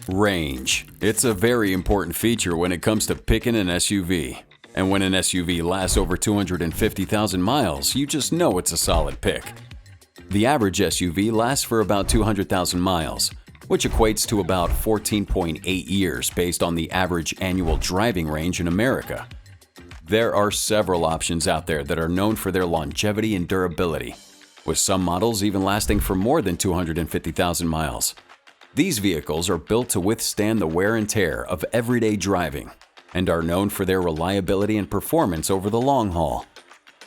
Range. It's a very important feature when it comes to picking an SUV. And when an SUV lasts over 250,000 miles, you just know it's a solid pick. The average SUV lasts for about 200,000 miles, which equates to about 14.8 years based on the average annual driving range in America. There are several options out there that are known for their longevity and durability, with some models even lasting for more than 250,000 miles. These vehicles are built to withstand the wear and tear of everyday driving and are known for their reliability and performance over the long haul.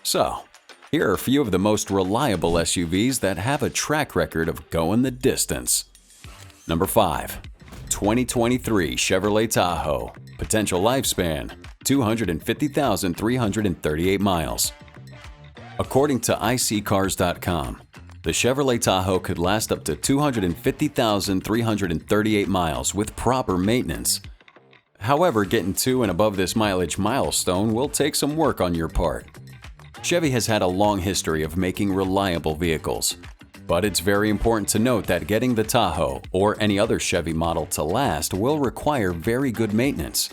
So, here are a few of the most reliable SUVs that have a track record of going the distance. Number 5. 2023 Chevrolet Tahoe. Potential lifespan: 250,338 miles. According to iSeeCars.com, the Chevrolet Tahoe could last up to 250,338 miles with proper maintenance. However, getting to and above this mileage milestone will take some work on your part. Chevy has had a long history of making reliable vehicles, but it's very important to note that getting the Tahoe or any other Chevy model to last will require very good maintenance.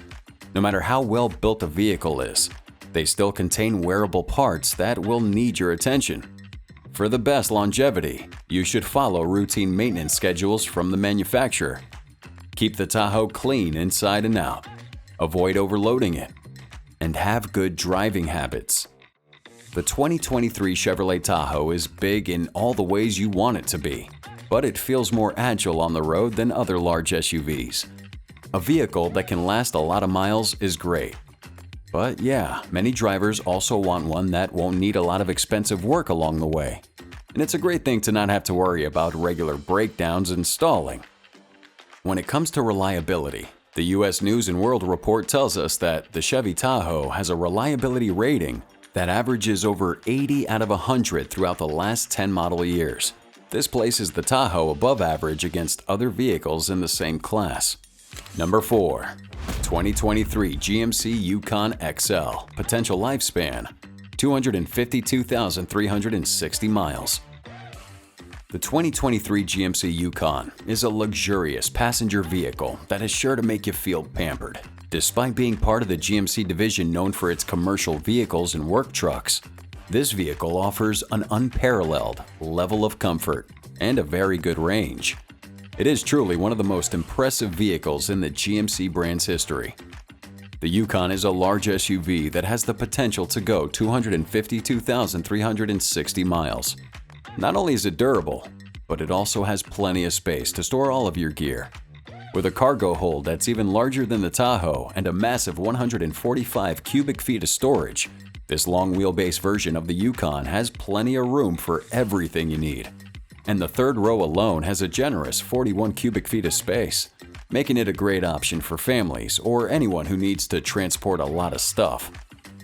No matter how well built a vehicle is, they still contain wearable parts that will need your attention. For the best longevity, you should follow routine maintenance schedules from the manufacturer. Keep the Tahoe clean inside and out, avoid overloading it, and have good driving habits. The 2023 Chevrolet Tahoe is big in all the ways you want it to be, but it feels more agile on the road than other large SUVs. A vehicle that can last a lot of miles is great. But yeah, many drivers also want one that won't need a lot of expensive work along the way. And it's a great thing to not have to worry about regular breakdowns and stalling. When it comes to reliability, the US News & World Report tells us that the Chevy Tahoe has a reliability rating that averages over 80 out of 100 throughout the last 10 model years. This places the Tahoe above average against other vehicles in the same class. Number 4. 2023 GMC Yukon XL. Potential lifespan: 252,360 miles. The 2023 GMC Yukon is a luxurious passenger vehicle that is sure to make you feel pampered. Despite being part of the GMC division known for its commercial vehicles and work trucks, this vehicle offers an unparalleled level of comfort and a very good range. It is truly one of the most impressive vehicles in the GMC brand's history. The Yukon is a large SUV that has the potential to go 252,360 miles. Not only is it durable, but it also has plenty of space to store all of your gear. With a cargo hold that's even larger than the Tahoe and a massive 145 cubic feet of storage, this long wheelbase version of the Yukon has plenty of room for everything you need. And the third row alone has a generous 41 cubic feet of space, making it a great option for families or anyone who needs to transport a lot of stuff.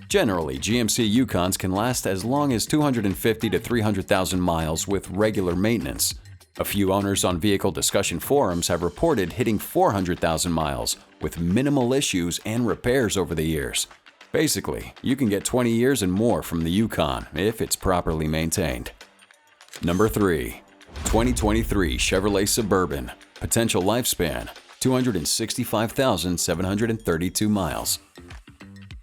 Generally, GMC Yukons can last as long as 250 to 300,000 miles with regular maintenance. A few owners on vehicle discussion forums have reported hitting 400,000 miles with minimal issues and repairs over the years. Basically, you can get 20 years and more from the Yukon if it's properly maintained. Number 3. 2023 Chevrolet Suburban. Potential lifespan: 265,732 miles.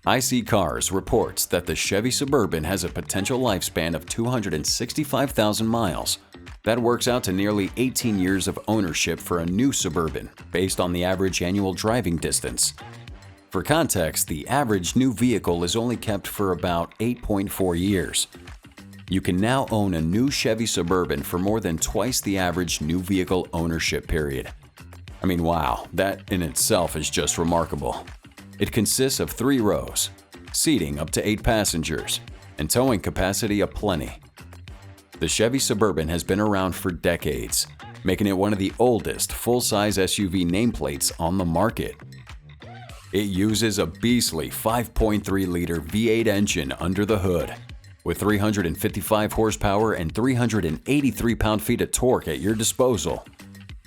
iSeeCars reports that the Chevy Suburban has a potential lifespan of 265,000 miles. That works out to nearly 18 years of ownership for a new Suburban, based on the average annual driving distance. For context, the average new vehicle is only kept for about 8.4 years. You can now own a new Chevy Suburban for more than twice the average new vehicle ownership period. I mean, wow, that in itself is just remarkable. It consists of 3 rows, seating up to 8 passengers, and towing capacity aplenty. The Chevy Suburban has been around for decades, making it one of the oldest full-size SUV nameplates on the market. It uses a beastly 5.3-liter V8 engine under the hood, with 355 horsepower and 383 pound-feet of torque at your disposal.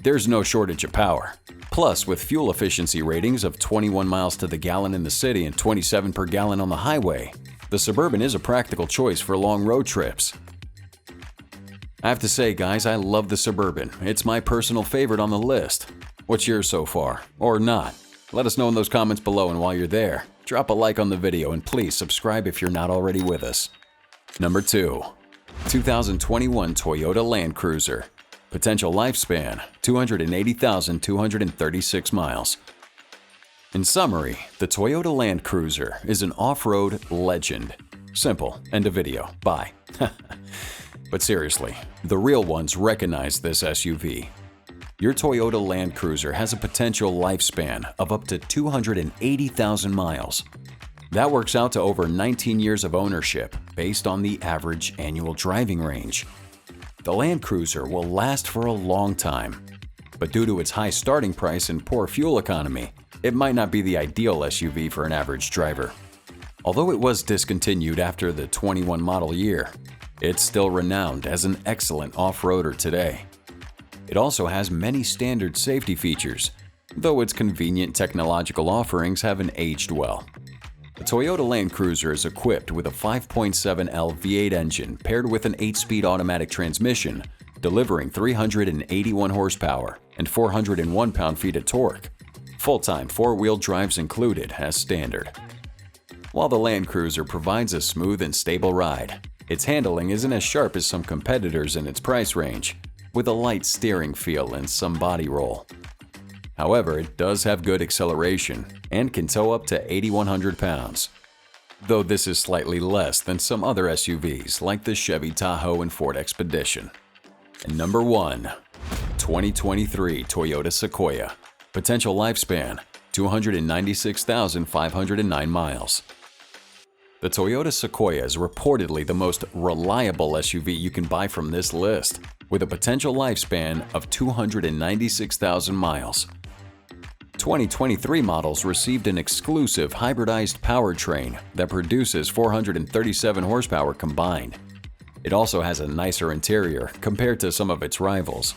There's no shortage of power. Plus, with fuel efficiency ratings of 21 miles to the gallon in the city and 27 per gallon on the highway, the Suburban is a practical choice for long road trips. I have to say, guys, I love the Suburban. It's my personal favorite on the list. What's yours so far? Or not? Let us know in those comments below, and while you're there, drop a like on the video and please subscribe if you're not already with us. Number 2. 2021 Toyota Landcruiser. Potential lifespan, 280,236 miles. In summary, the Toyota Landcruiser is an off-road legend. Simple. End of video. Bye. But seriously, the real ones recognize this SUV. Your Toyota Landcruiser has a potential lifespan of up to 280,000 miles. That works out to over 19 years of ownership based on the average annual driving range. The Landcruiser will last for a long time, but due to its high starting price and poor fuel economy, it might not be the ideal SUV for an average driver. Although it was discontinued after the 21 model year, it's still renowned as an excellent off-roader today. It also has many standard safety features, though its convenient technological offerings haven't aged well. The Toyota Landcruiser is equipped with a 5.7L V8 engine paired with an 8-speed automatic transmission, delivering 381 horsepower and 401 pound-feet of torque. Full-time 4-wheel drives included as standard. While the Landcruiser provides a smooth and stable ride, its handling isn't as sharp as some competitors in its price range, with a light steering feel and some body roll. However, it does have good acceleration and can tow up to 8,100 pounds, though this is slightly less than some other SUVs like the Chevy Tahoe and Ford Expedition. And number 1. 2023 Toyota Sequoia. Potential lifespan, 296,509 miles. The Toyota Sequoia is reportedly the most reliable SUV you can buy from this list, with a potential lifespan of 296,000 miles. 2023 models received an exclusive hybridized powertrain that produces 437 horsepower combined. It also has a nicer interior compared to some of its rivals,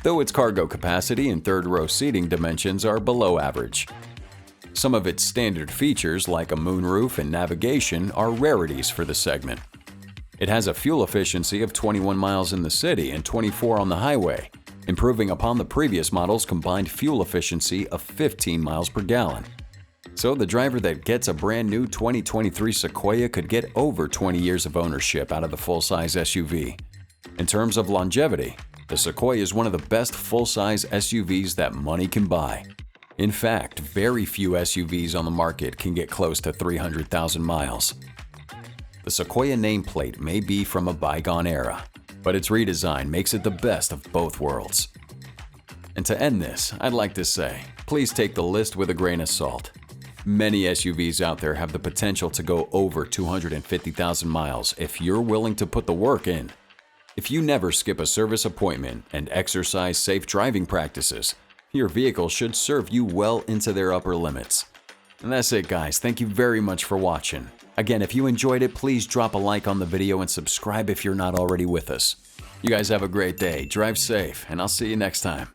though its cargo capacity and third-row seating dimensions are below average. Some of its standard features like a moonroof and navigation are rarities for the segment. It has a fuel efficiency of 21 miles in the city and 24 on the highway, improving upon the previous model's combined fuel efficiency of 15 miles per gallon. So the driver that gets a brand new 2023 Sequoia could get over 20 years of ownership out of the full-size SUV. In terms of longevity, the Sequoia is one of the best full-size SUVs that money can buy. In fact, very few SUVs on the market can get close to 300,000 miles. The Sequoia nameplate may be from a bygone era, but its redesign makes it the best of both worlds. And to end this, I'd like to say, please take the list with a grain of salt. Many SUVs out there have the potential to go over 250,000 miles if you're willing to put the work in. If you never skip a service appointment and exercise safe driving practices, your vehicle should serve you well into their upper limits. And that's it, guys. Thank you very much for watching. Again, if you enjoyed it, please drop a like on the video and subscribe if you're not already with us. You guys have a great day, drive safe, and I'll see you next time.